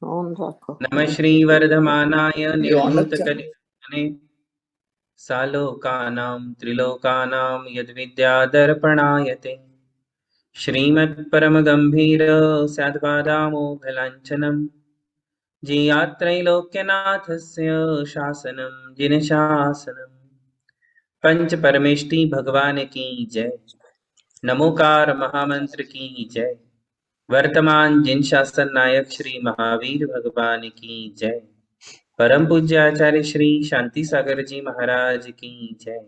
On रखो। नमः श्री वर्धमानाय निर्धूतकलिकाने सालोकानां त्रिलोकानां यद्विद्यादर्पणायते श्रीमत्परमगम्भीर स्याद्वादामोघलाञ्छनम् जियात्रैलोक्यनाथस्य शासनं जिनशासनम् पंच परमेष्टि भगवान की जय। नमोकार महामंत्र की जय। वर्तमान जिन शासन नायक श्री महावीर भगवान की जय। परम पूज्य आचार्य श्री शांति सागर जी महाराज की जय।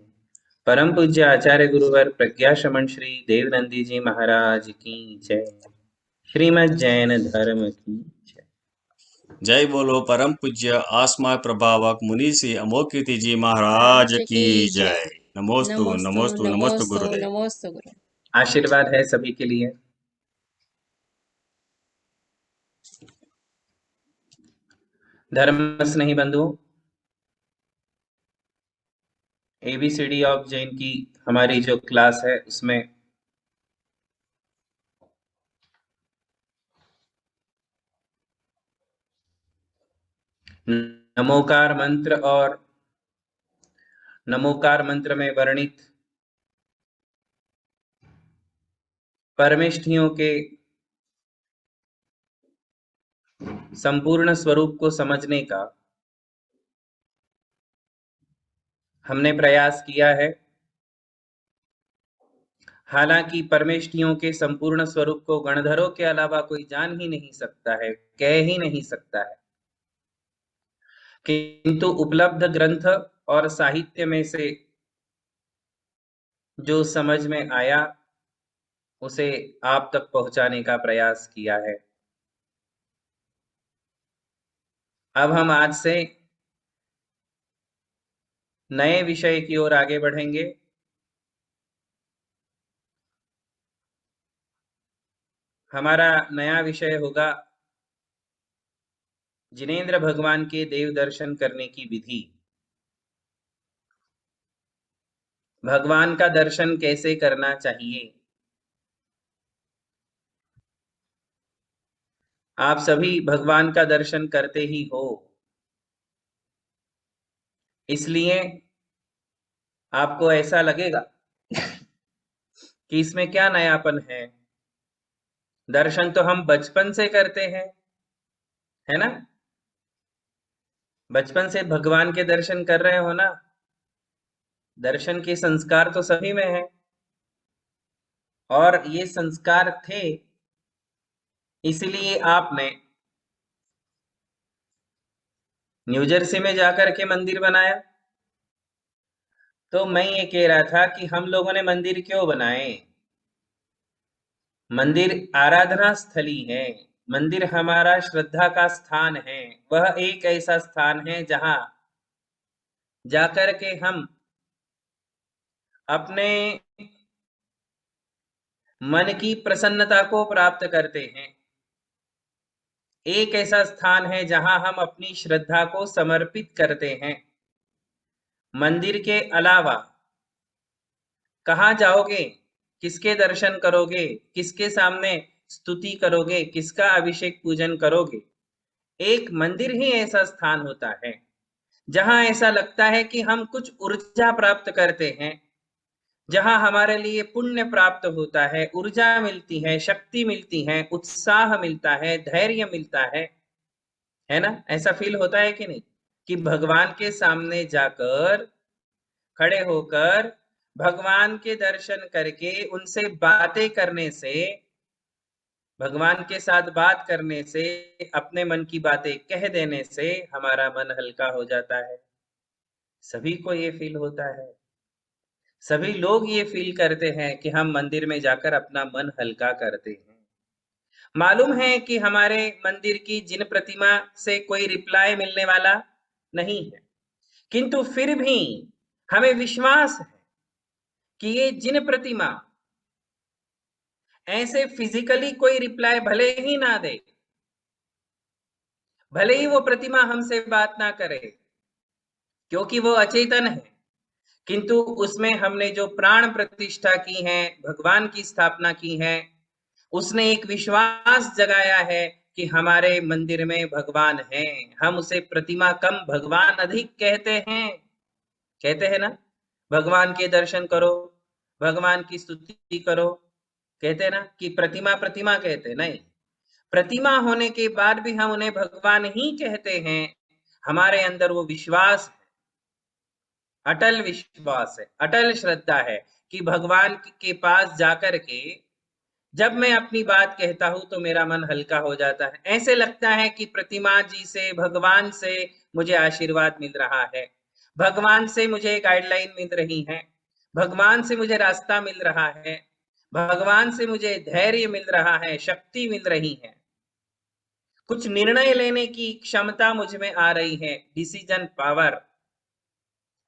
परम पूज्य आचार्य गुरुवर प्रज्ञा श्रमण श्री देवनंदी जी महाराज की जय। श्रीमद् जैन धर्म की जय। जय बोलो परम पूज्य आसमा प्रभावक मुनि श्री अमोकीर्ति जी महाराज की जय। नमोस्तु नमोस्तु नमोस्तु गुरुदेव। नमोस्तु गुरु। आशीर्वाद है सभी के लिए। धर्म स्नेही बंधुओं, एबीसीडी ऑफ जैन की हमारी जो क्लास है उसमें नमोकार मंत्र और नमोकार मंत्र में वर्णित परमेष्ठियों के संपूर्ण स्वरूप को समझने का हमने प्रयास किया है। हालांकि परमेष्ठियों के संपूर्ण स्वरूप को गणधरों के अलावा कोई जान ही नहीं सकता है, कह ही नहीं सकता है, किंतु उपलब्ध ग्रंथ और साहित्य में से जो समझ में आया उसे आप तक पहुंचाने का प्रयास किया है। अब हम आज से नए विषय की ओर आगे बढ़ेंगे। हमारा नया विषय होगा जिनेंद्र भगवान के देव दर्शन करने की विधि। भगवान का दर्शन कैसे करना चाहिए। आप सभी भगवान का दर्शन करते ही हो, इसलिए आपको ऐसा लगेगा कि इसमें क्या नयापन है। दर्शन तो हम बचपन से करते हैं, है ना। बचपन से भगवान के दर्शन कर रहे हो ना। दर्शन के संस्कार तो सभी में है, और ये संस्कार थे इसलिए आपने न्यू जर्सी में जाकर के मंदिर बनाया। तो मैं ये कह रहा था कि हम लोगों ने मंदिर क्यों बनाए। मंदिर आराधना स्थली है, मंदिर हमारा श्रद्धा का स्थान है। वह एक ऐसा स्थान है जहां जाकर के हम अपने मन की प्रसन्नता को प्राप्त करते हैं। एक ऐसा स्थान है जहां हम अपनी श्रद्धा को समर्पित करते हैं। मंदिर के अलावा कहाँ जाओगे, किसके दर्शन करोगे, किसके सामने स्तुति करोगे, किसका अभिषेक पूजन करोगे। एक मंदिर ही ऐसा स्थान होता है जहां ऐसा लगता है कि हम कुछ ऊर्जा प्राप्त करते हैं, जहां हमारे लिए पुण्य प्राप्त होता है, ऊर्जा मिलती है, शक्ति मिलती है, उत्साह मिलता है, धैर्य मिलता है ना। ऐसा फील होता है कि नहीं, कि भगवान के सामने जाकर खड़े होकर भगवान के दर्शन करके उनसे बातें करने से, भगवान के साथ बात करने से, अपने मन की बातें कह देने से हमारा मन हल्का हो जाता है। सभी को ये फील होता है, सभी लोग ये फील करते हैं कि हम मंदिर में जाकर अपना मन हल्का करते हैं। मालूम है कि हमारे मंदिर की जिन प्रतिमा से कोई रिप्लाई मिलने वाला नहीं है, किंतु फिर भी हमें विश्वास है कि ये जिन प्रतिमा ऐसे फिजिकली कोई रिप्लाई भले ही ना दे, भले ही वो प्रतिमा हमसे बात ना करे क्योंकि वो अचेतन है, किंतु उसमें हमने जो प्राण प्रतिष्ठा की है, भगवान की स्थापना की है, उसने एक विश्वास जगाया है कि हमारे मंदिर में भगवान है, हम उसे प्रतिमा कम भगवान अधिक कहते हैं ना। भगवान के दर्शन करो, भगवान की स्तुति करो, कहते हैं ना कि प्रतिमा प्रतिमा कहते नहीं। प्रतिमा होने के बाद भी हम उन्हें भगवान ही कहते हैं। हमारे अंदर वो विश्वास है, अटल विश्वास है, अटल श्रद्धा है कि भगवान के पास जाकर के जब मैं अपनी बात कहता हूं तो मेरा मन हल्का हो जाता है। ऐसे लगता है कि प्रतिमा जी से, भगवान से मुझे आशीर्वाद मिल रहा है, भगवान से मुझे गाइडलाइन मिल रही है, भगवान से मुझे रास्ता मिल रहा है, भगवान से मुझे धैर्य मिल रहा है, शक्ति मिल रही है, कुछ निर्णय लेने की क्षमता मुझ में आ रही है, डिसीजन पावर।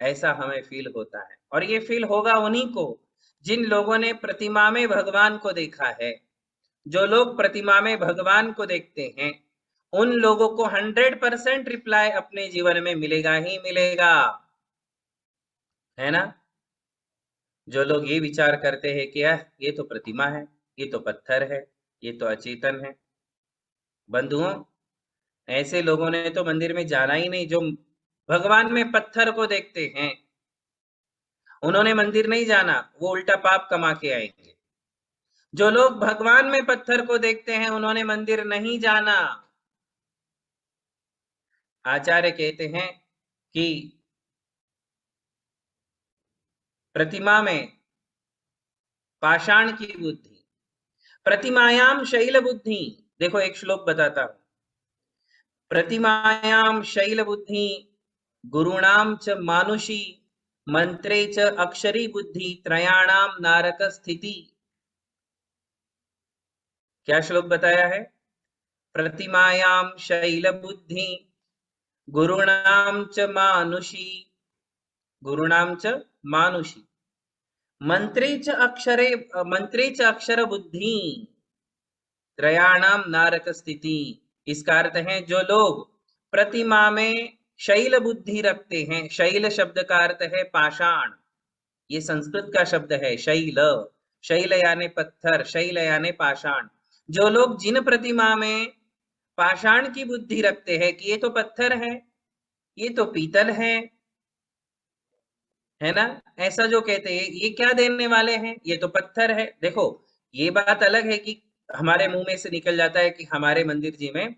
ऐसा हमें फील होता है, और ये फील होगा उन्हीं को जिन लोगों ने प्रतिमा में भगवान को देखा है। जो लोग प्रतिमा में भगवान को देखते हैं, उन लोगों को 100% रिप्लाई अपने जीवन में मिलेगा ही मिलेगा, है ना। जो लोग ये विचार करते हैं कि ये तो प्रतिमा है, ये तो पत्थर है, ये तो अचेतन है, बंधुओं, ऐसे लोगों ने तो मंदिर में जाना ही नहीं। जो भगवान में पत्थर को देखते हैं, उन्होंने मंदिर नहीं जाना, वो उल्टा पाप कमा के आएंगे। जो लोग भगवान में पत्थर को देखते हैं, उन्होंने मंदिर नहीं जाना। आचार्य कहते हैं कि प्रतिमा में पाषाण की बुद्धि, प्रतिमायाम शैल बुद्धि। देखो एक श्लोक बताता हूं। प्रतिमायाम शैल बुद्धि, गुरुणाम च मानुषी, मंत्रे च अक्षरी बुद्धि, त्रयाणाम नारक स्थिति। क्या श्लोक बताया है? प्रतिमायाम शैल बुद्धि, गुरुणाम च मानुषी, गुरुणाम च मानुषी, मंत्रे च अक्षर बुद्धि, त्रयाणाम नारक स्थिति। इसका अर्थ है जो लोग प्रतिमा में शैल बुद्धि रखते हैं, शैल शब्द का अर्थ है पाषाण, ये संस्कृत का शब्द है शैल, शैल यानी पत्थर, शैल यानी पाषाण। जो लोग जिन प्रतिमा में पाषाण की बुद्धि रखते हैं कि ये तो पत्थर है, ये तो पीतल है ना, ऐसा जो कहते हैं ये क्या देने वाले हैं, ये तो पत्थर है। देखो ये बात अलग है कि हमारे मुंह में से निकल जाता है कि हमारे मंदिर जी में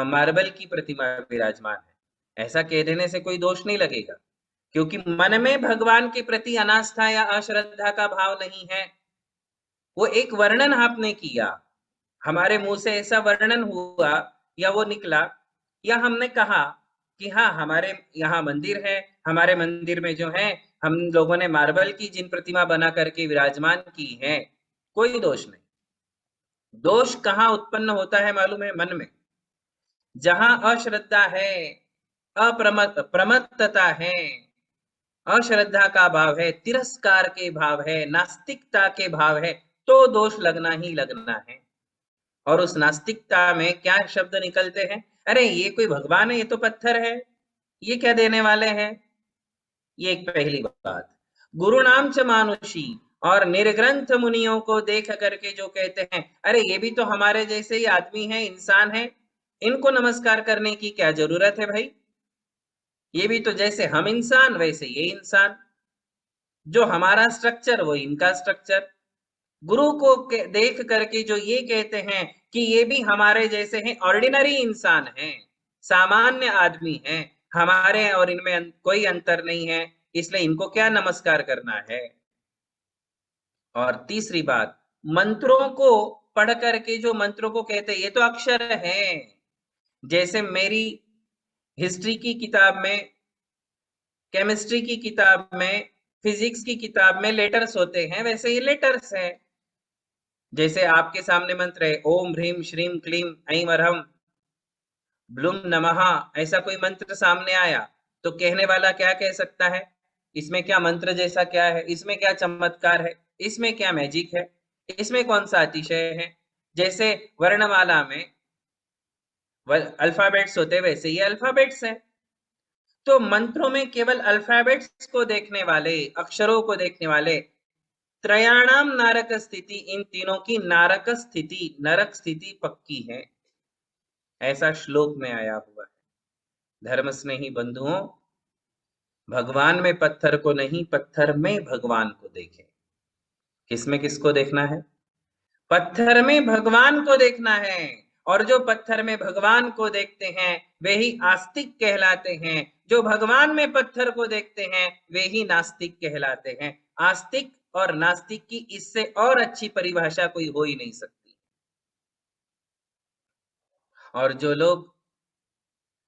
मार्बल की प्रतिमा विराजमान है, ऐसा कह देने से कोई दोष नहीं लगेगा, क्योंकि मन में भगवान के प्रति अनास्था या अश्रद्धा का भाव नहीं है। वो एक वर्णन आपने किया, हमारे मुंह से ऐसा वर्णन हुआ या वो निकला, या हमने कहा कि हाँ हमारे यहाँ मंदिर है, हमारे मंदिर में जो है हम लोगों ने मार्बल की जिन प्रतिमा बना करके विराजमान की है, कोई दोष नहीं। दोष कहाँ उत्पन्न होता है मालूम है? मन में। जहां अश्रद्धा है, प्रमत्तता है, अश्रद्धा का भाव है, तिरस्कार के भाव है, नास्तिकता के भाव है, तो दोष लगना ही लगना है। और उस नास्तिकता में क्या शब्द निकलते हैं? अरे ये कोई भगवान है, ये तो पत्थर है, ये क्या देने वाले हैं। ये एक पहली बात। गुरु नाम च मानुषी, और निर्ग्रंथ मुनियों को देख करके जो कहते हैं अरे ये भी तो हमारे जैसे ही आदमी है, इंसान है, इनको नमस्कार करने की क्या जरूरत है भाई, ये भी तो जैसे हम इंसान वैसे ये इंसान, जो हमारा स्ट्रक्चर वो इनका स्ट्रक्चर। गुरु को देख करके जो ये कहते हैं कि ये भी हमारे जैसे हैं, ऑर्डिनरी इंसान हैं, सामान्य आदमी हैं, हमारे और इनमें कोई अंतर नहीं है, इसलिए इनको क्या नमस्कार करना है। और तीसरी बात, मंत्रों को पढ़ करके जो मंत्रों को कहते हैं ये तो अक्षर हैं, जैसे मेरी हिस्ट्री की किताब में, केमिस्ट्री की किताब में, फिजिक्स की किताब में लेटर्स होते हैं, वैसे ये लेटर्स हैं। जैसे आपके सामने मंत्र है ओम ह्रीम श्रीम क्लीम ऐं अरहम ब्लूम नमः, ऐसा कोई मंत्र सामने आया तो कहने वाला क्या कह सकता है? इसमें क्या मंत्र जैसा क्या है, इसमें क्या चमत्कार है, इसमें क्या मैजिक है, इसमें कौन सा अतिशय है। जैसे वर्णमाला में अल्फाबेट्स होते वैसे ये अल्फाबेट्स है। तो मंत्रों में केवल अल्फाबेट्स को देखने वाले, अक्षरों को देखने वाले, त्रयाणाम नारक स्थिति, इन तीनों की नारक स्थिति, नरक स्थिति पक्की है। ऐसा श्लोक में आया हुआ है। धर्म स्नेही बंधुओं, भगवान में पत्थर को नहीं, पत्थर में भगवान को देखें। किसमें किसको देखना है? पत्थर में भगवान को देखना है। और जो पत्थर में भगवान को देखते हैं वे ही आस्तिक कहलाते हैं। जो भगवान में पत्थर को देखते हैं वे ही नास्तिक कहलाते हैं। आस्तिक और नास्तिक की इससे और अच्छी परिभाषा कोई हो ही नहीं सकती। और जो लोग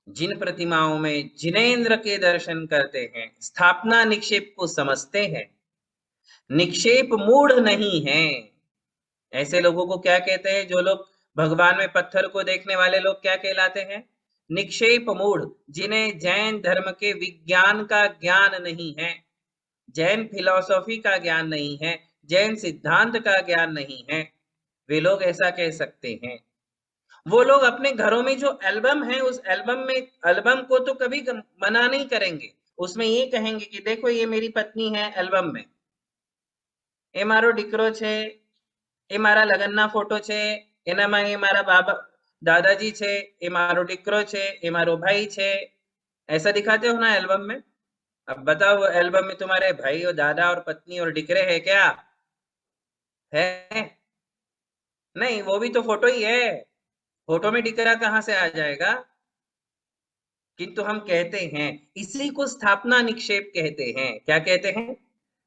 जिन प्रतिमाओं में जिनेंद्र के दर्शन करते हैं, स्थापना निक्षेप को समझते हैं, निक्षेप मूढ़ नहीं है। ऐसे लोगों को क्या कहते हैं? जो लोग भगवान में पत्थर को देखने वाले लोग क्या कहलाते हैं? निक्षेप मूढ़, जिन्हें जैन धर्म के विज्ञान का ज्ञान नहीं है, जैन फिलॉसफी का ज्ञान नहीं है, जैन सिद्धांत का ज्ञान नहीं है, वे लोग ऐसा कह सकते हैं। वो लोग अपने घरों में जो एल्बम है उस एल्बम को तो कभी मना नहीं करेंगे। उसमें ये कहेंगे कि देखो ये मेरी पत्नी है एल्बम में, ये मारो डिक्रो छे, ये मारा लगनना फोटो छे, एनामां ये मारा बाबा दादाजी छे, ये मारो डिक्रो छे, ये मारो भाई छे। ऐसा दिखाते हो ना एल्बम में। अब बताओ एल्बम में तुम्हारे भाई और दादा और पत्नी और डिक्रे है क्या? है? नहीं, वो भी तो फोटो ही है। फोटो में डिकरा कहां से आ जाएगा? किंतु हम कहते हैं, इसी को स्थापना निक्षेप कहते हैं। क्या कहते हैं?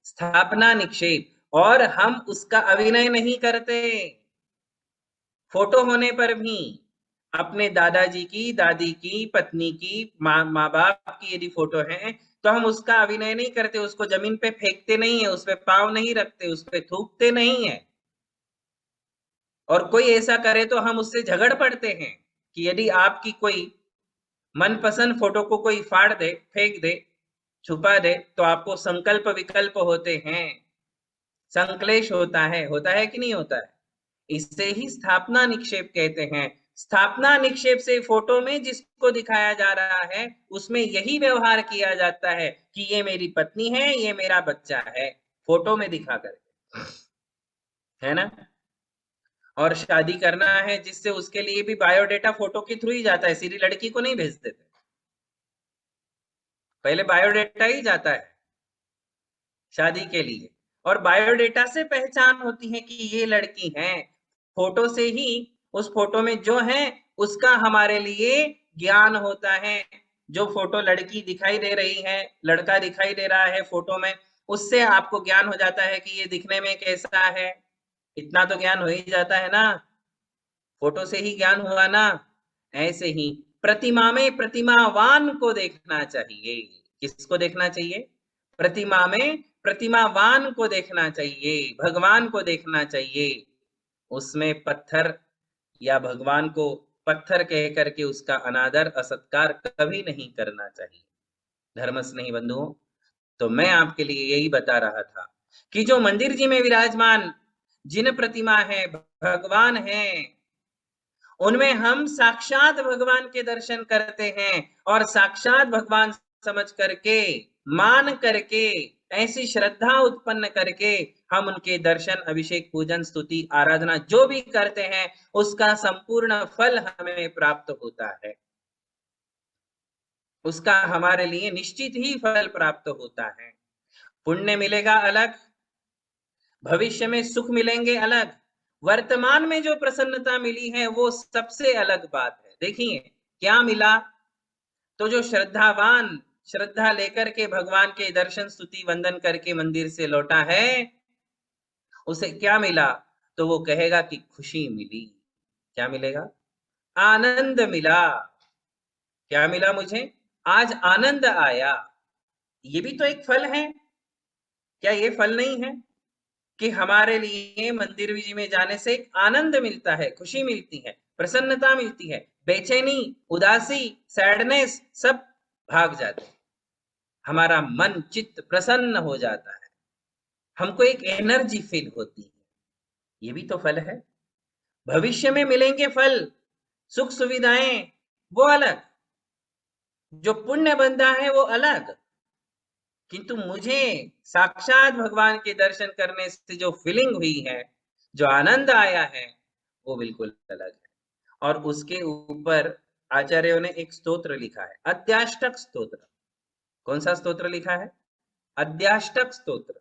स्थापना निक्षेप। और हम उसका अभिनय नहीं करते। फोटो होने पर भी अपने दादाजी की, दादी की, पत्नी की, माँ बाप की यदि फोटो है तो हम उसका अभिनय नहीं करते, उसको जमीन पे फेंकते नहीं है, उस पे पाँव नहीं रखते, उस पे थूकते नहीं है। और कोई ऐसा करे तो हम उससे झगड़ पड़ते हैं कि यदि आपकी कोई मनपसंद फोटो को कोई फाड़ दे, फेंक दे, छुपा दे तो आपको संकल्प विकल्प होते हैं, संक्लेश होता है कि नहीं होता है? इसे ही स्थापना निक्षेप कहते हैं। स्थापना निक्षेप से फोटो में जिसको दिखाया जा रहा है उसमें यही व्यवहार किया जाता है कि ये मेरी पत्नी है, ये मेरा बच्चा है, फोटो में दिखा करके, है ना? और शादी करना है जिससे, उसके लिए भी बायोडेटा फोटो के थ्रू ही जाता है, सीधी लड़की को नहीं भेज देते, पहले बायोडेटा ही जाता है शादी के लिए। और बायोडेटा से पहचान होती है कि ये लड़की है, फोटो से ही उस फोटो में जो है उसका हमारे लिए ज्ञान होता है। जो फोटो लड़की दिखाई दे रही है, लड़का दिखाई दे रहा है फोटो में, उससे आपको ज्ञान हो जाता है कि ये दिखने में कैसा है। इतना तो ज्ञान हो ही जाता है ना, फोटो से ही ज्ञान हुआ ना। ऐसे ही प्रतिमा में प्रतिमावान को देखना चाहिए। किसको देखना चाहिए? प्रतिमा में प्रतिमावान को देखना चाहिए, भगवान को देखना चाहिए। उसमें पत्थर या भगवान को पत्थर कह करके उसका अनादर, असत्कार कभी नहीं करना चाहिए। धर्म स्नेही बंधुओं, तो मैं आपके लिए यही बता रहा था कि जो मंदिर जी में विराजमान जिन प्रतिमा है, भगवान है, उनमें हम साक्षात भगवान के दर्शन करते हैं। और साक्षात भगवान समझ करके, मान करके, ऐसी श्रद्धा उत्पन्न करके हम उनके दर्शन, अभिषेक, पूजन, स्तुति, आराधना जो भी करते हैं उसका संपूर्ण फल हमें प्राप्त होता है। उसका हमारे लिए निश्चित ही फल प्राप्त होता है। पुण्य मिलेगा अलग, भविष्य में सुख मिलेंगे अलग, वर्तमान में जो प्रसन्नता मिली है वो सबसे अलग बात है। देखिए क्या मिला, तो जो श्रद्धावान श्रद्धा लेकर के भगवान के दर्शन, स्तुति, वंदन करके मंदिर से लौटा है, उसे क्या मिला? तो वो कहेगा कि खुशी मिली। क्या मिलेगा? आनंद मिला। क्या मिला मुझे? आज आनंद आया। ये भी तो एक फल है। क्या ये फल नहीं है कि हमारे लिए मंदिर जी में जाने से एक आनंद मिलता है, खुशी मिलती है, प्रसन्नता मिलती है, बेचैनी, उदासी, सैडनेस सब भाग जाते हैं, हमारा मन चित्त प्रसन्न हो जाता है, हमको एक एनर्जी फील होती है। ये भी तो फल है। भविष्य में मिलेंगे फल, सुख सुविधाएं, वो अलग, जो पुण्य बंधा है वो अलग, किंतु मुझे साक्षात भगवान के दर्शन करने से जो फीलिंग हुई है, जो आनंद आया है, वो बिल्कुल अलग है। और उसके ऊपर आचार्यों ने एक स्तोत्र लिखा है, अद्याष्टक स्तोत्र। कौन सा स्तोत्र लिखा है? अद्याष्टक स्तोत्र।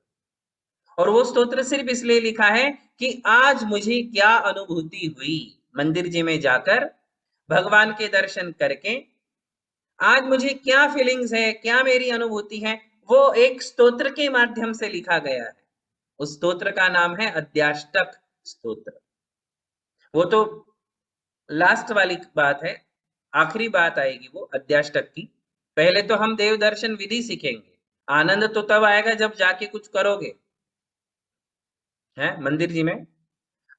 और वो स्तोत्र सिर्फ इसलिए लिखा है कि आज मुझे क्या अनुभूति हुई मंदिर जी में जाकर भगवान के दर्शन करके, आज मुझे क्या फीलिंग्स है, क्या मेरी अनुभूति है, वो एक स्तोत्र के माध्यम से लिखा गया है। उस स्तोत्र का नाम है अद्याष्टक स्तोत्र। वो तो लास्ट वाली बात है, आखिरी बात आएगी वो अद्याष्टक की। पहले तो हम देव दर्शन विधि सीखेंगे। आनंद तो तब आएगा जब जाके कुछ करोगे, है मंदिर जी में।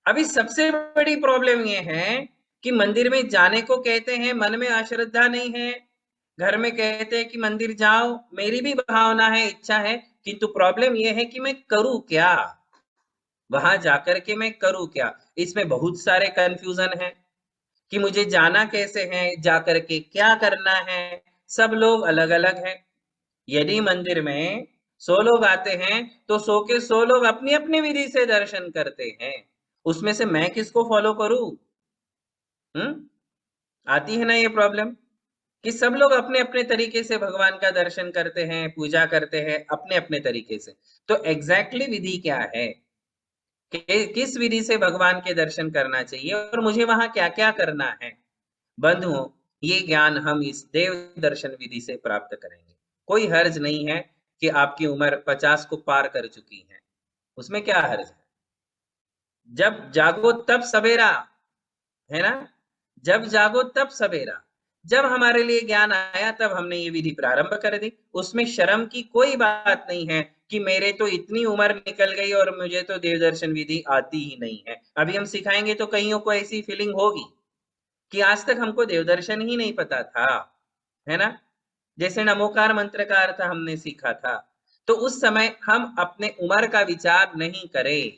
अभी सबसे बड़ी प्रॉब्लम ये है कि मंदिर में जाने को कहते हैं, मन में अश्रद्धा नहीं है, घर में कहते हैं कि मंदिर जाओ, मेरी भी भावना है, इच्छा है, किंतु प्रॉब्लम ये है कि मैं करूं क्या, वहां जाकर के मैं करूं क्या। इसमें बहुत सारे कंफ्यूजन है कि मुझे जाना कैसे है, जाकर के क्या करना है। सब लोग अलग अलग हैं। यदि मंदिर में 100 लोग आते हैं तो 100 के 100 लोग अपनी अपनी विधि से दर्शन करते हैं। उसमें से मैं किसको फॉलो करूं? आती है ना ये प्रॉब्लम कि सब लोग अपने अपने तरीके से भगवान का दर्शन करते हैं, पूजा करते हैं अपने अपने तरीके से। तो एग्जैक्टली विधि क्या है, किस विधि से भगवान के दर्शन करना चाहिए और मुझे वहां क्या क्या करना है। बंधुओं, ये ज्ञान हम इस देव दर्शन विधि से प्राप्त करेंगे। कोई हर्ज नहीं है कि आपकी उम्र 50 को पार कर चुकी है, उसमें क्या हर्ज है। जब जागो तब सवेरा, है ना? जब जागो तब सवेरा। जब हमारे लिए ज्ञान आया तब हमने ये विधि प्रारंभ कर दी। उसमें शर्म की कोई बात नहीं है कि मेरे तो इतनी उम्र निकल गई और मुझे तो देव दर्शन विधि आती ही नहीं है। अभी हम सिखाएंगे तो कईयों को ऐसी फीलिंग होगी कि आज तक हमको देव दर्शन ही नहीं पता था, है ना? जैसे नमोकार मंत्र का अर्थ हमने सीखा था, तो उस समय हम अपने उम्र का विचार नहीं करें,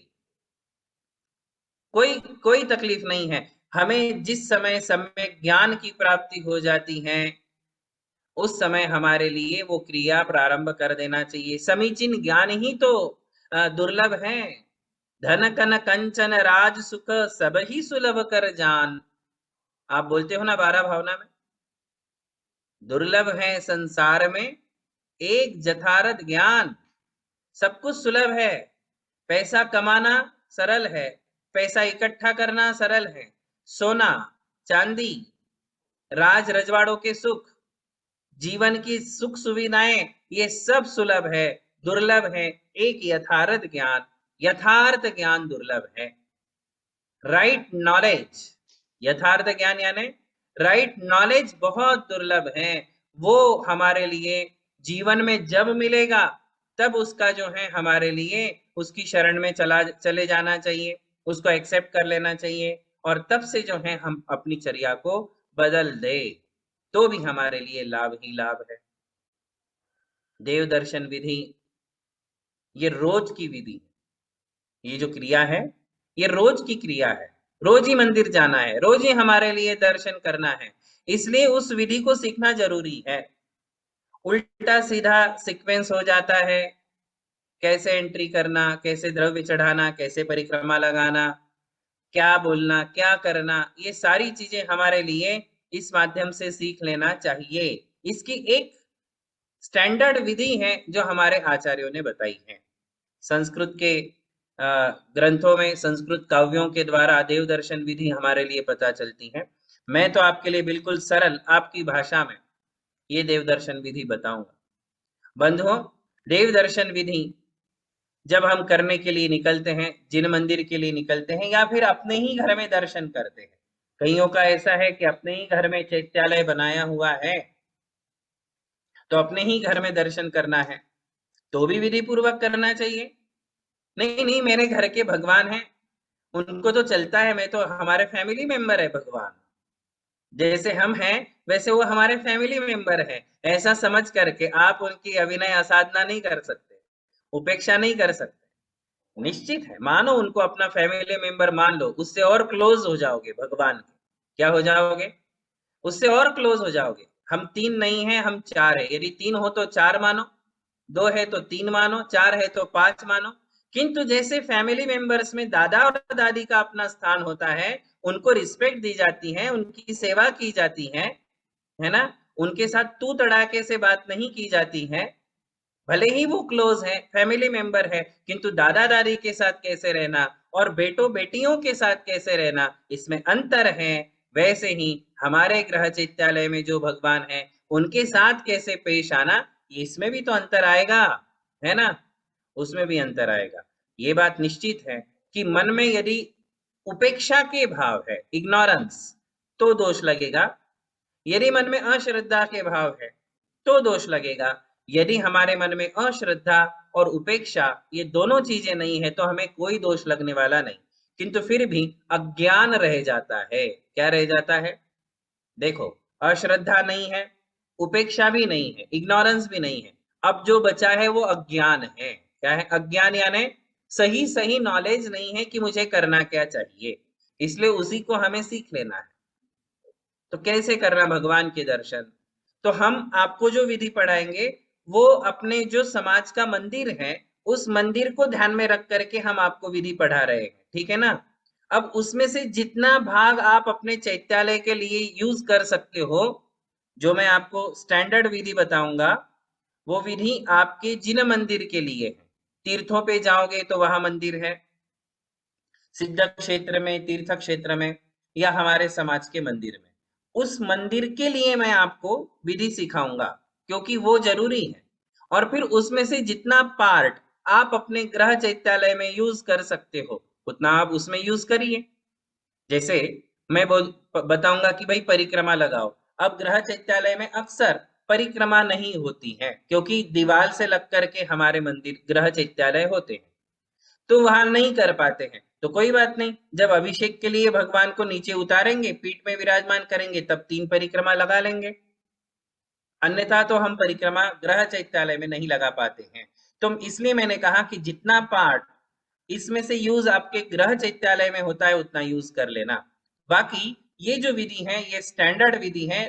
कोई कोई तकलीफ नहीं है। हमें जिस समय सम्यक ज्ञान की प्राप्ति हो जाती है उस समय हमारे लिए वो क्रिया प्रारंभ कर देना चाहिए। समीचीन ज्ञान ही तो दुर्लभ है। धन कन कंचन राज सुख सब ही सुलभ कर जान, आप बोलते हो ना 12 भावना में। दुर्लभ है संसार में एक जथारथ ज्ञान, सब कुछ सुलभ है। पैसा कमाना सरल है, पैसा इकट्ठा करना सरल है, सोना चांदी, राज रजवाड़ों के सुख, जीवन की सुख सुविधाएं, ये सब सुलभ है। दुर्लभ है एक यथार्थ ज्ञान, यथार्थ ज्ञान दुर्लभ है। राइट नॉलेज, यथार्थ ज्ञान यानी राइट नॉलेज बहुत दुर्लभ है। वो हमारे लिए जीवन में जब मिलेगा तब उसका जो है हमारे लिए उसकी शरण में चले जाना चाहिए, उसको एक्सेप्ट कर लेना चाहिए और तब से जो है हम अपनी चर्या को बदल दे, तो भी हमारे लिए लाभ ही लाभ है। देव दर्शन विधि ये रोज की विधि है। ये जो क्रिया है ये रोज की क्रिया है। रोज ही मंदिर जाना है, रोज ही हमारे लिए दर्शन करना है, इसलिए उस विधि को सीखना जरूरी है। उल्टा सीधा सीक्वेंस हो जाता है, कैसे एंट्री करना, कैसे द्रव्य चढ़ाना, कैसे परिक्रमा लगाना, क्या बोलना, क्या करना, ये सारी चीजें हमारे लिए इस माध्यम से सीख लेना चाहिए। इसकी एक स्टैंडर्ड विधि है जो हमारे आचार्यों ने बताई है। संस्कृत के ग्रंथों में, संस्कृत काव्यों के द्वारा देव दर्शन विधि हमारे लिए पता चलती है। मैं तो आपके लिए बिल्कुल सरल आपकी भाषा में ये देव दर्शन विधि बताऊंगा। बंधुओं, देव दर्शन विधि जब हम करने के लिए निकलते हैं, जिन मंदिर के लिए निकलते हैं या फिर अपने ही घर में दर्शन करते हैं, कईयों का ऐसा है कि अपने ही घर में चैत्यालय बनाया हुआ है तो अपने ही घर में दर्शन करना है, तो भी विधि पूर्वक करना चाहिए। नहीं नहीं, मेरे घर के भगवान हैं, उनको तो चलता है, मैं तो, हमारे फैमिली मेंबर है भगवान, जैसे हम हैं वैसे वो हमारे फैमिली मेंबर है, ऐसा समझ करके आप उनकी अभिनय असाधना नहीं कर सकते, उपेक्षा नहीं कर सकते। निश्चित है, मानो उनको अपना फैमिली मेंबर मान लो, उससे और क्लोज हो जाओगे भगवान के। क्या हो जाओगे? उससे और क्लोज हो जाओगे। हम 3 नहीं है, हम 4 है। यदि 3 हो तो 4 मानो, 2 है तो 3 मानो, 4 है तो 5 मानो। किंतु जैसे फैमिली मेंबर्स में दादा और दादी का अपना स्थान होता है, उनको रिस्पेक्ट दी जाती है, उनकी सेवा की जाती है ना, उनके साथ तू तड़ाके से बात नहीं की जाती है, भले ही वो क्लोज है, फैमिली मेंबर है, किंतु दादा दादी के साथ कैसे रहना और बेटों बेटियों के साथ कैसे रहना, इसमें अंतर है। वैसे ही हमारे ग्रह चैत्यालय में जो भगवान है उनके साथ कैसे पेश आना, इसमें भी तो अंतर आएगा, है ना, उसमें भी अंतर आएगा। ये बात निश्चित है कि मन में यदि उपेक्षा के भाव है, इग्नोरेंस, तो दोष लगेगा। यदि मन में अश्रद्धा के भाव है तो दोष लगेगा। यदि हमारे मन में अश्रद्धा और उपेक्षा ये दोनों चीजें नहीं है तो हमें कोई दोष लगने वाला नहीं, किंतु फिर भी अज्ञान रह जाता है। क्या रह जाता है? देखो, अश्रद्धा नहीं है, उपेक्षा भी नहीं है, इग्नोरेंस भी नहीं है, अब जो बचा है वो अज्ञान है। क्या है? अज्ञान, यानी सही सही नॉलेज नहीं है कि मुझे करना क्या चाहिए, इसलिए उसी को हमें सीख लेना है। तो कैसे करना भगवान के दर्शन? तो हम आपको जो विधि पढ़ाएंगे वो अपने जो समाज का मंदिर है उस मंदिर को ध्यान में रख करके हम आपको विधि पढ़ा रहे हैं, ठीक है ना। अब उसमें से जितना भाग आप अपने चैत्यालय के लिए यूज कर सकते हो, जो मैं आपको स्टैंडर्ड विधि बताऊंगा, वो विधि आपके जिन मंदिर के लिए है। तीर्थों पे जाओगे तो वहां मंदिर है, सिद्ध क्षेत्र में, तीर्थ क्षेत्र में, या हमारे समाज के मंदिर में, उस मंदिर के लिए मैं आपको विधि सिखाऊंगा, क्योंकि वो जरूरी है। और फिर उसमें से जितना पार्ट आप अपने ग्रह चैत्यालय में यूज कर सकते हो उतना आप उसमें यूज करिए। जैसे मैं बताऊंगा कि भाई परिक्रमा लगाओ। अब ग्रह चैत्यालय में अक्सर परिक्रमा नहीं होती है, क्योंकि दीवार से लग करके हमारे मंदिर ग्रह चैत्यालय होते हैं, तो वहां नहीं कर पाते हैं। तो कोई बात नहीं, जब अभिषेक के लिए भगवान को नीचे उतारेंगे, पीठ में विराजमान करेंगे, तब 3 परिक्रमा लगा लेंगे। अन्यथा तो हम परिक्रमा ग्रह चैत्यालय में नहीं लगा पाते हैं। तो इसलिए मैंने कहा कि जितना पार्ट इसमें से यूज आपके ग्रह चैत्यालय में होता है उतना यूज कर लेना। बाकी ये जो विधि है ये स्टैंडर्ड विधि है।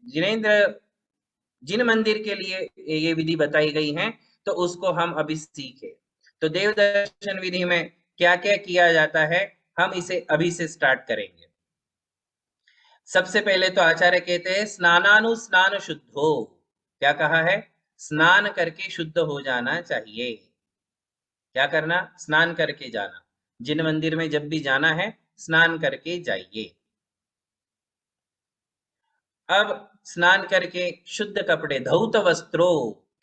जिनेन्द्र, जिन मंदिर के लिए ये विधि बताई गई है तो उसको हम अभी सीखे। तो देव दर्शन विधि में क्या क्या किया जाता है हम इसे अभी से स्टार्ट करेंगे। सबसे पहले तो आचार्य कहते हैं स्नानानुस्नान शुद्धो। क्या कहा है? स्नान करके शुद्ध हो जाना चाहिए। क्या करना? स्नान करके जाना। जिन मंदिर में जब भी जाना है स्नान करके जाइए। अब स्नान करके शुद्ध कपड़े, धौत वस्त्रो,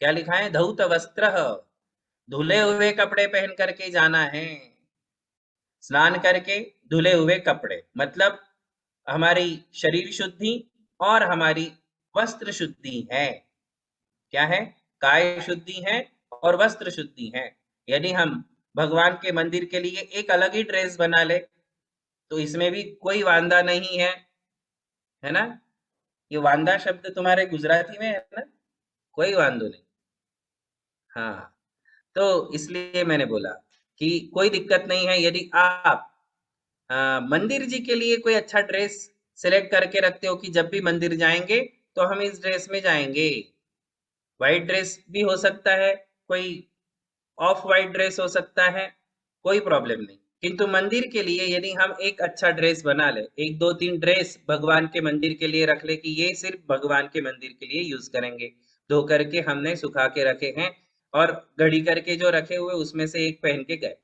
क्या लिखा है? धौत वस्त्र, धुले हुए कपड़े पहन करके जाना है। स्नान करके धुले हुए कपड़े मतलब हमारी शरीर शुद्धि और हमारी वस्त्र शुद्धि है। क्या है? काय शुद्धि है और वस्त्र शुद्धि है। यदि हम भगवान के मंदिर के लिए एक अलग ही ड्रेस बना ले तो इसमें भी कोई वांदा नहीं है ना। ये वांदा शब्द तुम्हारे गुजराती में है ना? कोई वांदो नहीं। हाँ, तो इसलिए मैंने बोला कि कोई दिक्कत नहीं है यदि आप मंदिर जी के लिए कोई अच्छा ड्रेस सिलेक्ट करके रखते हो कि जब भी मंदिर जाएंगे तो हम इस ड्रेस में जाएंगे। व्हाइट ड्रेस भी हो सकता है, कोई ऑफ व्हाइट ड्रेस हो सकता है, कोई प्रॉब्लम नहीं। किंतु मंदिर के लिए यदि हम एक अच्छा ड्रेस बना ले, एक दो तीन ड्रेस भगवान के मंदिर के लिए रख ले कि ये सिर्फ भगवान के मंदिर के लिए यूज करेंगे, धो करके हमने सुखा के रखे हैं और घड़ी करके जो रखे हुए उसमें से एक पहन के गए।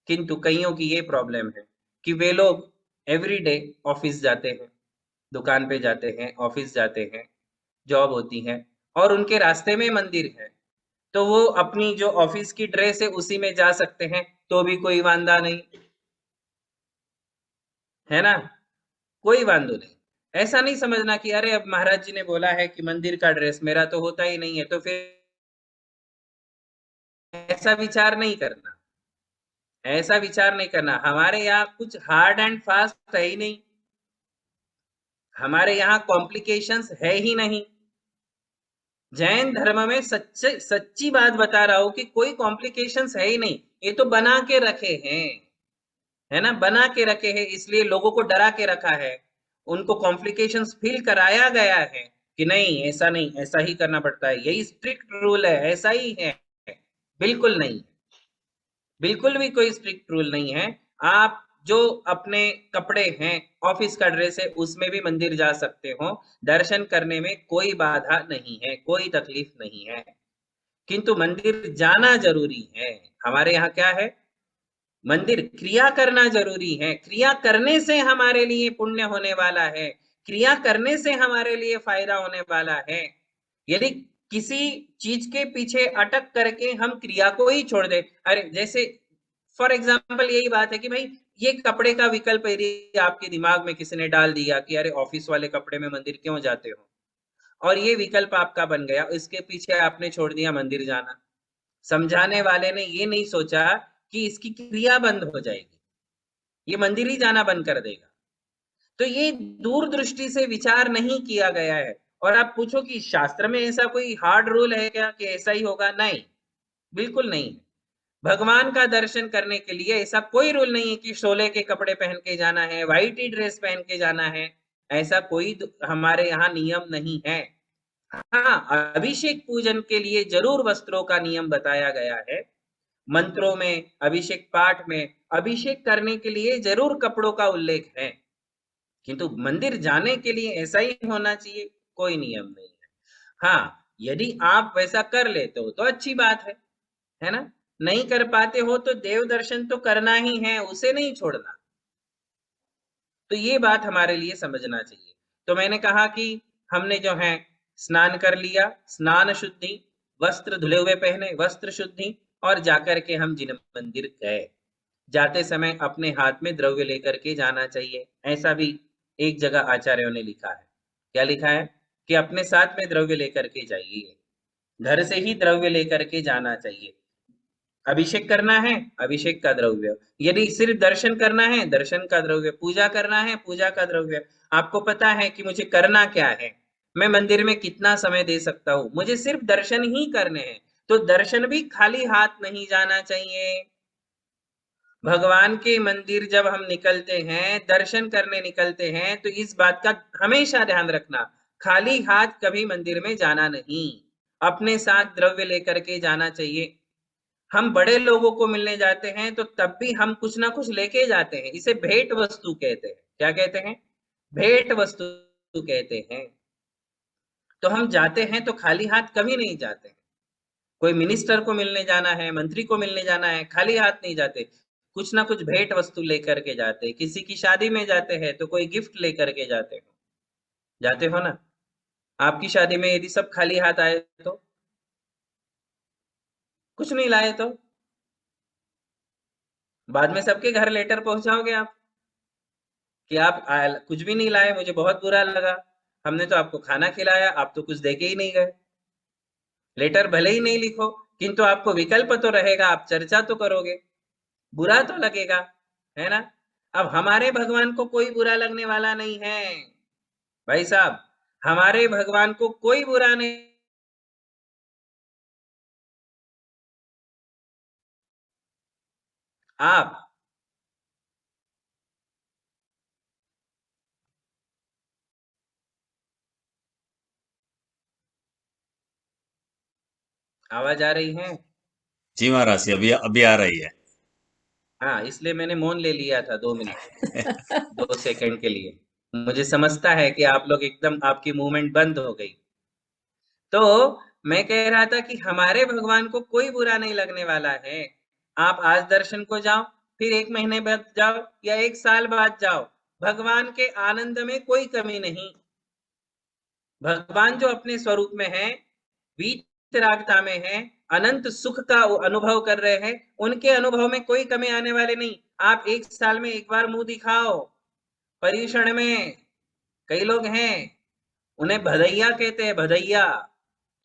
किंतु कईयों की ये प्रॉब्लम है कि वे लोग एवरीडे ऑफिस जाते हैं, दुकान पे जाते हैं, ऑफिस जाते हैं, जॉब होती है और उनके रास्ते में मंदिर है, तो वो अपनी जो ऑफिस की ड्रेस है उसी में जा सकते हैं, तो भी कोई वांदा नहीं, है ना, कोई वांदो नहीं। ऐसा नहीं समझना कि अरे अब महाराज जी ने बोला है कि मंदिर का ड्रेस, मेरा तो होता ही नहीं है, तो फिर ऐसा विचार नहीं करना। ऐसा विचार नहीं करना। हमारे यहाँ कुछ हार्ड एंड फास्ट है ही नहीं, हमारे यहाँ कॉम्प्लिकेशंस है ही नहीं। जैन धर्म में सच्ची बात बता रहा हूं कि कोई कॉम्प्लिकेशंस है ही नहीं, ये तो बना के रखे हैं, है ना, बना के रखे हैं, इसलिए लोगों को डरा के रखा है, उनको कॉम्प्लिकेशंस फील कराया गया है कि नहीं ऐसा नहीं, ऐसा ही करना पड़ता है, यही स्ट्रिक्ट रूल है, ऐसा ही है। बिल्कुल नहीं, बिल्कुल भी कोई स्ट्रिक्ट रूल नहीं है। आप जो अपने कपड़े हैं, ऑफिस का ड्रेस है, उसमें भी मंदिर जा सकते हो, दर्शन करने में कोई बाधा नहीं है, कोई तकलीफ नहीं है। किंतु मंदिर जाना जरूरी है। हमारे यहाँ क्या है, मंदिर क्रिया करना जरूरी है, क्रिया करने से हमारे लिए पुण्य होने वाला है, क्रिया करने से हमारे लिए फायदा होने वाला है। यदि किसी चीज के पीछे अटक करके हम क्रिया को ही छोड़ दे, अरे जैसे फॉर एग्जाम्पल यही बात है कि भाई ये कपड़े का विकल्प यदि आपके दिमाग में किसी ने डाल दिया कि अरे ऑफिस वाले कपड़े में मंदिर क्यों जाते हो, और ये विकल्प आपका बन गया, इसके पीछे आपने छोड़ दिया मंदिर जाना। समझाने वाले ने ये नहीं सोचा कि इसकी क्रिया बंद हो जाएगी, ये मंदिर ही जाना बंद कर देगा। तो ये दूरदृष्टि से विचार नहीं किया गया है। और आप पूछो कि शास्त्र में ऐसा कोई हार्ड रूल है क्या कि ऐसा ही होगा, नहीं, बिल्कुल नहीं है। भगवान का दर्शन करने के लिए ऐसा कोई रूल नहीं है कि शोले के कपड़े पहन के जाना है, व्हाइट ही ड्रेस पहन के जाना है, ऐसा कोई हमारे यहाँ नियम नहीं है। हाँ, अभिषेक पूजन के लिए जरूर वस्त्रों का नियम बताया गया है, मंत्रों में, अभिषेक पाठ में अभिषेक करने के लिए जरूर कपड़ों का उल्लेख है, किंतु मंदिर जाने के लिए ऐसा ही होना चाहिए, कोई नियम नहीं है। हाँ, यदि आप वैसा कर लेते हो तो अच्छी बात है ना। नहीं कर पाते हो तो देव दर्शन तो करना ही है, उसे नहीं छोड़ना। तो ये बात हमारे लिए समझना चाहिए। तो मैंने कहा कि हमने जो है स्नान कर लिया, स्नान शुद्धि, वस्त्र धुले हुए पहने, वस्त्र शुद्धि, और जाकर के हम जिन मंदिर गए, जाते समय अपने हाथ में द्रव्य लेकर के जाना चाहिए। ऐसा भी एक जगह आचार्यों ने लिखा है। क्या लिखा है कि अपने साथ में द्रव्य लेकर के जाइए, घर से ही द्रव्य लेकर के जाना चाहिए। अभिषेक करना है, अभिषेक का द्रव्य, यदि सिर्फ दर्शन करना है, दर्शन का द्रव्य, पूजा करना है, पूजा का द्रव्य। आपको पता है कि मुझे करना क्या है, मैं मंदिर में कितना समय दे सकता हूं, मुझे सिर्फ दर्शन ही करने हैं, तो दर्शन भी खाली हाथ नहीं जाना चाहिए। भगवान के मंदिर जब हम निकलते हैं, दर्शन करने निकलते हैं, तो इस बात का हमेशा ध्यान रखना, खाली हाथ कभी मंदिर में जाना नहीं, अपने साथ द्रव्य लेकर के जाना चाहिए। हम बड़े लोगों को मिलने जाते हैं तो तब भी हम कुछ ना कुछ लेके जाते हैं, इसे भेंट वस्तु कहते हैं। क्या कहते हैं? भेंट वस्तु कहते हैं। तो हम जाते हैं तो खाली हाथ कभी नहीं जाते हैं। कोई मिनिस्टर को मिलने जाना है, मंत्री को मिलने जाना है, खाली हाथ नहीं जाते, कुछ ना कुछ भेंट वस्तु लेकर के जाते हैं। किसी की शादी में जाते हैं तो कोई गिफ्ट लेकर के जाते हो ना। आपकी शादी में यदि सब खाली हाथ आए तो, कुछ नहीं लाए तो बाद में सबके घर लेटर पहुंचाओगे आप कि आप कुछ भी नहीं लाए, मुझे बहुत बुरा लगा, हमने तो आपको खाना खिलाया, आप तो कुछ देके ही नहीं गए। लेटर भले ही नहीं लिखो, किंतु आपको विकल्प तो रहेगा, आप चर्चा तो करोगे, बुरा तो लगेगा, है ना। अब हमारे भगवान को कोई बुरा लगने वाला नहीं है भाई साहब, हमारे भगवान को कोई बुरा नहीं। आप आवाज आ रही है? जी महाराज जी, अभी अभी आ रही है। हाँ, इसलिए मैंने मौन ले लिया था 2 मिनट, 2 सेकंड के लिए। मुझे समझता है कि आप लोग एकदम, आपकी मूवमेंट बंद हो गई। तो मैं कह रहा था कि हमारे भगवान को कोई बुरा नहीं लगने वाला है। आप आज दर्शन को जाओ, फिर 1 महीने बाद जाओ या 1 साल बाद जाओ, भगवान के आनंद में कोई कमी नहीं। भगवान जो अपने स्वरूप में है, वीतरागता में है, अनंत सुख का अनुभव कर रहे हैं, उनके अनुभव में कोई कमी आने वाले नहीं। आप 1 साल में एक बार मुंह दिखाओ पर्यूषण में। कई लोग हैं, उन्हें भदैया कहते हैं, भदैया।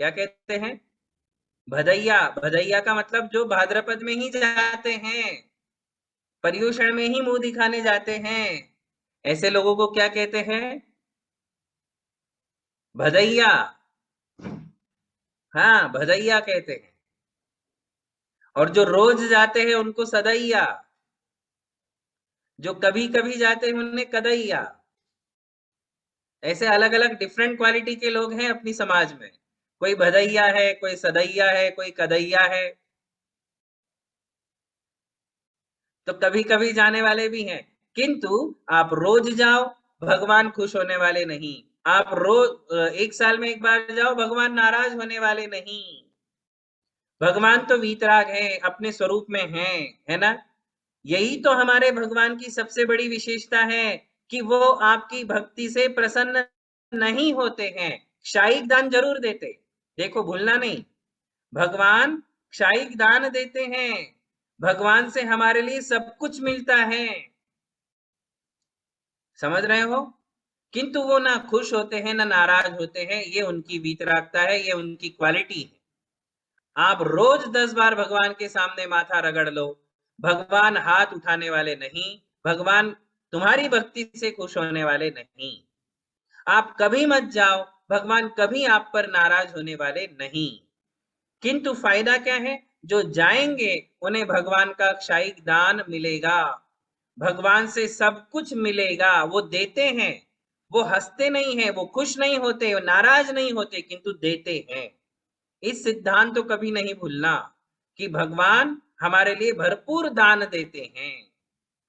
क्या कहते हैं? भदैया। भदैया का मतलब जो भाद्रपद में ही जाते हैं, पर्यूषण में ही मुंह दिखाने जाते हैं, ऐसे लोगों को क्या कहते हैं? भदैया। हाँ, भदैया कहते हैं। और जो रोज जाते हैं उनको सदैया, जो कभी कभी जाते हैं उन्हें कदैया। ऐसे अलग अलग डिफरेंट क्वालिटी के लोग हैं अपनी समाज में, कोई भदैया है, कोई सदैया है, कोई कदैया है। तो कभी कभी जाने वाले भी हैं। किंतु आप रोज जाओ, भगवान खुश होने वाले नहीं। आप रोज 1 साल में 1 बार जाओ, भगवान नाराज होने वाले नहीं। भगवान तो वीतराग हैं, अपने स्वरूप में हैं, है ना? यही तो हमारे भगवान की सबसे बड़ी विशेषता है कि वो आपकी भक्ति से प्रसन्न नहीं होते हैं। क्षायिक दान जरूर देते, देखो भूलना नहीं। भगवान क्षायिक दान देते हैं, भगवान से हमारे लिए सब कुछ मिलता है, समझ रहे हो? किंतु वो ना खुश होते हैं ना नाराज होते हैं, ये उनकी वीतरागता है, ये उनकी क्वालिटी है। आप रोज 10 बार भगवान के सामने माथा रगड़ लो, भगवान हाथ उठाने वाले नहीं, भगवान तुम्हारी भक्ति से खुश होने वाले नहीं। आप कभी मत जाओ, भगवान कभी आप पर नाराज होने वाले नहीं। किंतु फायदा क्या है? जो जाएंगे उन्हें भगवान का क्षायिक दान मिलेगा, भगवान से सब कुछ मिलेगा। वो देते हैं, वो हंसते नहीं हैं, वो खुश नहीं होते, वो नाराज नहीं होते, किंतु देते हैं। इस सिद्धांत को कभी नहीं भूलना कि भगवान हमारे लिए भरपूर दान देते हैं,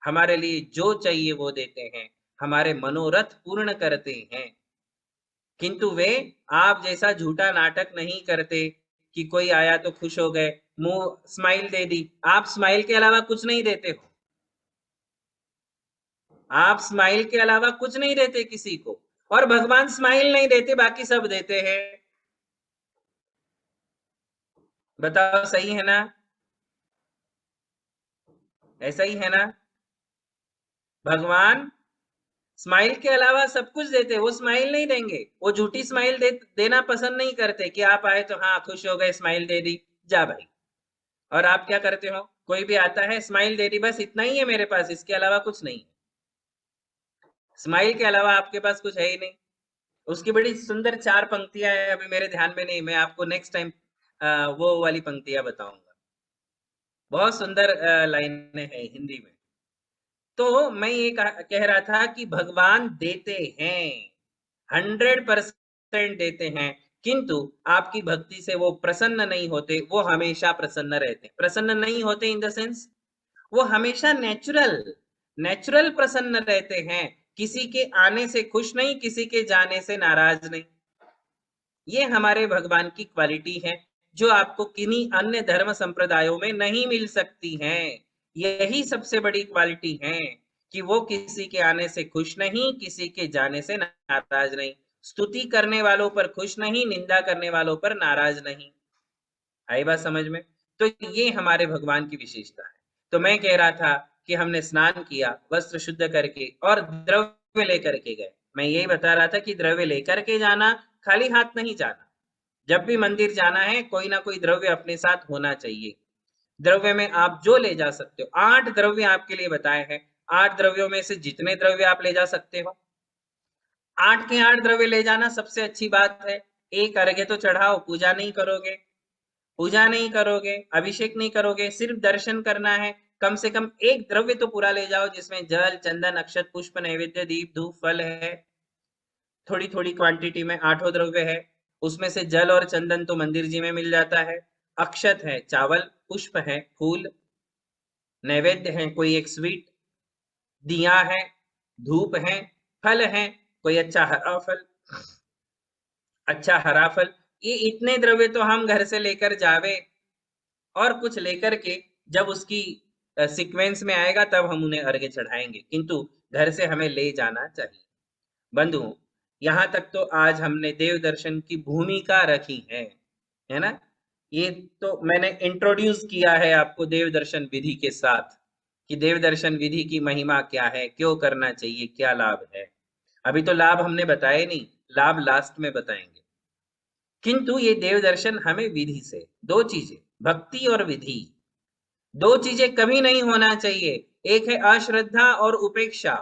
हमारे लिए जो चाहिए वो देते हैं, हमारे मनोरथ पूर्ण करते हैं। किंतु वे आप जैसा झूठा नाटक नहीं करते कि कोई आया तो खुश हो गए, मुंह स्माइल दे दी। आप स्माइल के अलावा कुछ नहीं देते हो, आप स्माइल के अलावा कुछ नहीं देते किसी को, और भगवान स्माइल नहीं देते, बाकी सब देते हैं। बताओ सही है ना? ऐसा ही है ना? भगवान स्माइल के अलावा सब कुछ देते, वो स्माइल नहीं देंगे, वो झूठी स्माइल देना पसंद नहीं करते कि आप आए तो हाँ खुश हो गए, स्माइल दे दी, जा भाई। और आप क्या करते हो? कोई भी आता है, स्माइल दे दी, बस इतना ही है मेरे पास, इसके अलावा कुछ नहीं। स्माइल के अलावा आपके पास कुछ है ही नहीं। उसकी बड़ी सुंदर 4 पंक्तियां हैं, अभी मेरे ध्यान में नहीं, मैं आपको नेक्स्ट टाइम वो वाली पंक्तियां बताऊंगा। बहुत सुंदर लाइनें हैं हिंदी में। तो मैं ये कह रहा था कि भगवान देते हैं, 100% देते हैं, किंतु आपकी भक्ति से वो प्रसन्न नहीं होते, वो हमेशा प्रसन्न रहते। प्रसन्न नहीं होते इन द सेंस, वो हमेशा नेचुरल प्रसन्न रहते हैं, किसी के आने से खुश नहीं, किसी के जाने से नाराज नहीं। ये हमारे भगवान की क्वालिटी है, जो आपको किन्हीं अन्य धर्म संप्रदायों में नहीं मिल सकती है। यही सबसे बड़ी क्वालिटी है कि वो किसी के आने से खुश नहीं, किसी के जाने से नाराज नहीं, स्तुति करने वालों पर खुश नहीं, निंदा करने वालों पर नाराज नहीं। आई बात समझ में? तो ये हमारे भगवान की विशेषता है। तो मैं कह रहा था कि हमने स्नान किया वस्त्र शुद्ध करके और द्रव्य लेकर के गए। मैं यही बता रहा था कि द्रव्य लेकर के जाना, खाली हाथ नहीं जाना। जब भी मंदिर जाना है, कोई ना कोई द्रव्य अपने साथ होना चाहिए। द्रव्य में आप जो ले जा सकते हो, 8 द्रव्य आपके लिए बताए हैं। 8 द्रव्यों में से जितने द्रव्य आप ले जा सकते हो, 8 के 8 द्रव्य ले जाना सबसे अच्छी बात है। एक अर्घ्य तो चढ़ाओ, पूजा नहीं करोगे, पूजा नहीं करोगे, अभिषेक नहीं करोगे, सिर्फ दर्शन करना है। कम से कम एक द्रव्य तो पूरा ले जाओ, जिसमें जल, चंदन, अक्षत, पुष्प, नैवेद्य, दीप, धूप, फल है। थोड़ी थोड़ी क्वांटिटी में 8 द्रव्य है। उसमें से जल और चंदन तो मंदिर जी में मिल जाता है, अक्षत है, चावल, पुष्प है, फूल, नैवेद्य है, कोई एक स्वीट, दिया है, धूप है, फल है, कोई अच्छा हरा फल। ये इतने द्रव्य तो हम घर से लेकर जावे, और कुछ लेकर के जब उसकी सीक्वेंस में आएगा तब हम उन्हें अर्घ्य चढ़ाएंगे, किंतु घर से हमें ले जाना चाहिए। बंधु, यहाँ तक तो आज हमने देव दर्शन की भूमिका रखी है ना? ये तो मैंने इंट्रोड्यूस किया है आपको देव दर्शन विधि के साथ, कि देव दर्शन विधि की महिमा क्या है, क्यों करना चाहिए, क्या लाभ है। अभी तो लाभ हमने बताए नहीं, लाभ लास्ट में बताएंगे। किंतु ये देव दर्शन हमें विधि से, 2 चीजें, भक्ति और विधि, 2 चीजें कभी नहीं होना चाहिए। एक है अश्रद्धा और उपेक्षा,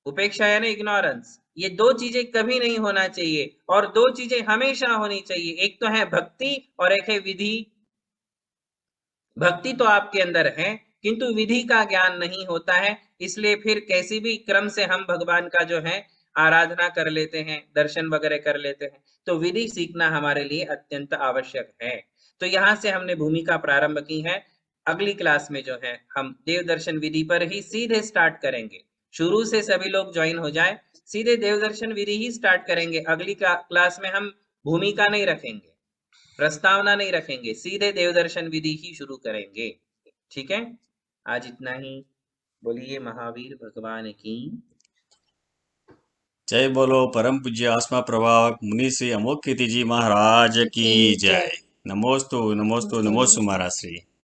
उपेक्षा यानी इग्नोरेंस। ये 2 चीजें कभी नहीं होना चाहिए, और 2 चीजें हमेशा होनी चाहिए। एक तो है भक्ति और एक है विधि। भक्ति तो आपके अंदर है, किंतु विधि का ज्ञान नहीं होता है, इसलिए फिर कैसी भी क्रम से हम भगवान का जो है आराधना कर लेते हैं, दर्शन वगैरह कर लेते हैं। तो विधि सीखना हमारे लिए अत्यंत आवश्यक है। तो यहाँ से हमने भूमिका प्रारंभ की है। अगली क्लास में जो है हम देव दर्शन विधि पर ही सीधे स्टार्ट करेंगे। शुरू से सभी लोग ज्वाइन हो जाए, सीधे देव दर्शन विधि ही स्टार्ट करेंगे। अगली क्लास में हम भूमिका नहीं रखेंगे, प्रस्तावना नहीं रखेंगे, सीधे देव दर्शन विधि ही शुरू करेंगे। ठीक है, आज इतना ही। बोलिए महावीर भगवान की जय बोलो परम पूज्य आत्मा प्रभावक मुनि श्री अमोघ कीर्ति जी महाराज की जय। नमोस्तु नमोस्तु नमोस्तु महाराज श्री।